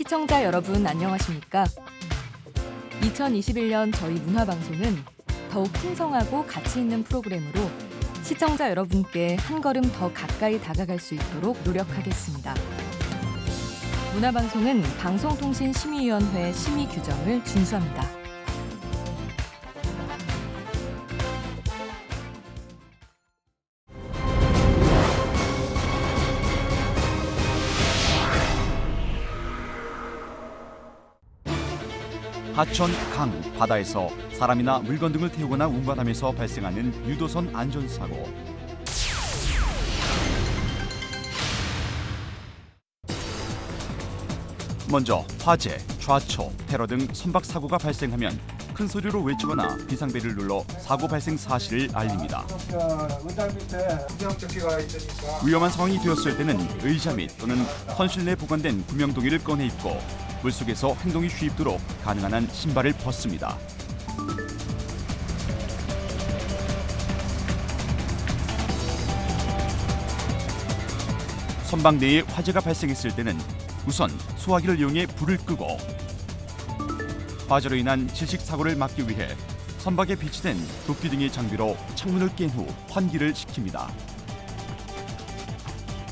시청자 여러분 안녕하십니까? 2021년 저희 문화방송은 더욱 풍성하고 가치 있는 프로그램으로 시청자 여러분께 한 걸음 더 가까이 다가갈 수 있도록 노력하겠습니다. 문화방송은 방송통신심의위원회 심의 규정을 준수합니다. 하천, 강, 바다에서 사람이나 물건 등을 태우거나 운반하면서 발생하는 유도선 안전사고. 먼저 화재, 좌초, 테러 등 선박 사고가 발생하면 큰 소리로 외치거나 비상벨을 눌러 사고 발생 사실을 알립니다. 위험한 상황이 되었을 때는 의자 및 또는 선실 내 보관된 구명동이를 꺼내 입고 물속에서 행동이 쉽도록 가능한 한 신발을 벗습니다. 선박 내에 화재가 발생했을 때는 우선 소화기를 이용해 불을 끄고, 화재로 인한 질식 사고를 막기 위해 선박에 비치된 도끼 등의 장비로 창문을 깬 후 환기를 시킵니다.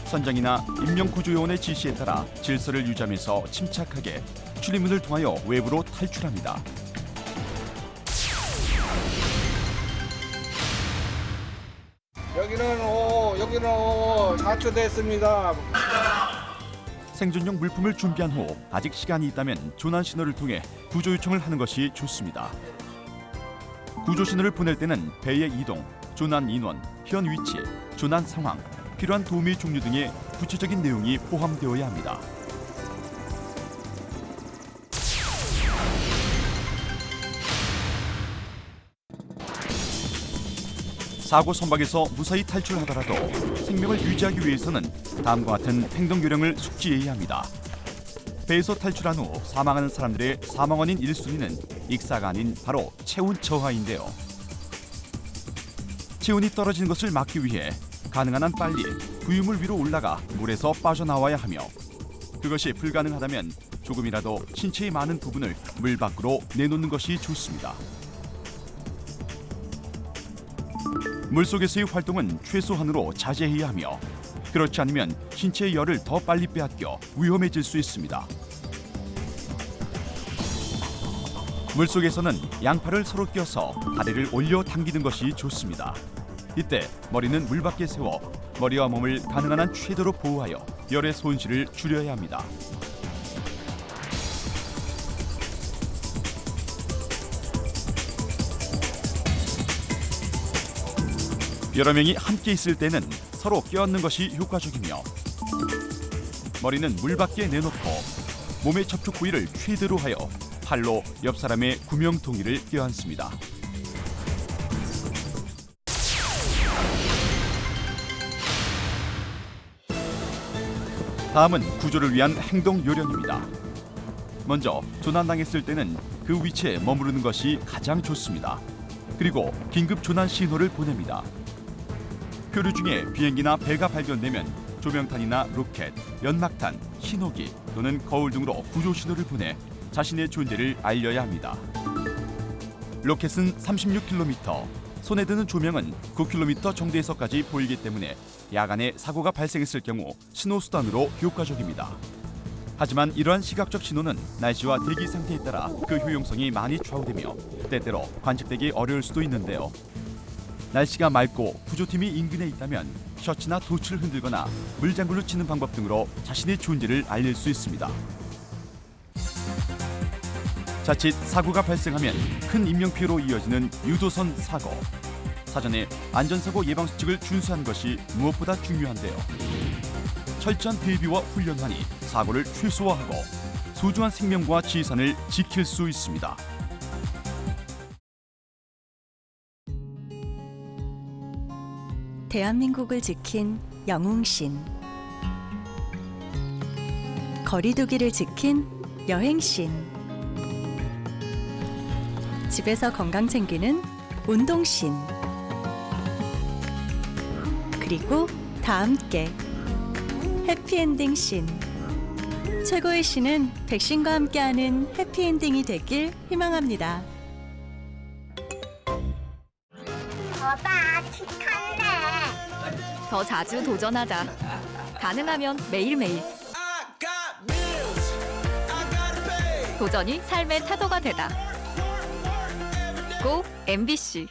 선장이나 임명구조요원의 지시에 따라 질서를 유지하면서 침착하게 출입문을 통하여 외부로 탈출합니다. 여기는 좌초됐습니다. 생존용 물품을 준비한 후 아직 시간이 있다면 조난 신호를 통해 구조 요청을 하는 것이 좋습니다. 구조 신호를 보낼 때는 배의 이동, 조난 인원, 현 위치, 조난 상황, 필요한 도움의 종류 등의 구체적인 내용이 포함되어야 합니다. 사고 선박에서 무사히 탈출하더라도 생명을 유지하기 위해서는 다음과 같은 행동 요령을 숙지해야 합니다. 배에서 탈출한 후 사망하는 사람들의 사망 원인 1순위는 익사가 아닌 바로 체온 저하인데요. 체온이 떨어지는 것을 막기 위해 가능한 한 빨리 부유물 위로 올라가 물에서 빠져나와야 하며, 그것이 불가능하다면 조금이라도 신체의 많은 부분을 물 밖으로 내놓는 것이 좋습니다. 물속에서의 활동은 최소한으로 자제해야 하며, 그렇지 않으면 신체의 열을 더 빨리 빼앗겨 위험해질 수 있습니다. 물속에서는 양팔을 서로 껴서 다리를 올려 당기는 것이 좋습니다. 이때 머리는 물 밖에 세워 머리와 몸을 가능한 한 최대로 보호하여 열의 손실을 줄여야 합니다. 여러 명이 함께 있을 때는 서로 껴안는 것이 효과적이며, 머리는 물 밖에 내놓고 몸의 접촉 부위를 최대로 하여 팔로 옆 사람의 구명통이를 껴안습니다. 다음은 구조를 위한 행동 요령입니다. 먼저 조난당했을 때는 그 위치에 머무르는 것이 가장 좋습니다. 그리고 긴급 조난 신호를 보냅니다. 교류 중에 비행기나 배가 발견되면 조명탄이나 로켓, 연막탄, 신호기 또는 거울 등으로 구조 신호를 보내 자신의 존재를 알려야 합니다. 로켓은 36km, 손에 드는 조명은 9km 정도에서까지 보이기 때문에 야간에 사고가 발생했을 경우 신호 수단으로 효과적입니다. 하지만 이러한 시각적 신호는 날씨와 대기 상태에 따라 그 효용성이 많이 좌우되며 때때로 관측되기 어려울 수도 있는데요. 날씨가 맑고 구조팀이 인근에 있다면 셔츠나 도치를 흔들거나 물장구를 치는 방법 등으로 자신의 존재를 알릴 수 있습니다. 자칫 사고가 발생하면 큰 인명피해로 이어지는 유도선 사고. 사전에 안전사고 예방수칙을 준수하는 것이 무엇보다 중요한데요. 철저한 대비와 훈련만이 사고를 최소화하고 소중한 생명과 지산을 지킬 수 있습니다. 대한민국을 지킨 영웅신, 거리두기를 지킨 여행신, 집에서 건강 챙기는 운동신, 그리고 다 함께 해피엔딩 신. 최고의 신은 백신과 함께하는 해피엔딩이 되길 희망합니다. 거봐, 키 컸네. 더 자주 도전하자. 가능하면 매일매일. 도전이 삶의 태도가 되다. 고 MBC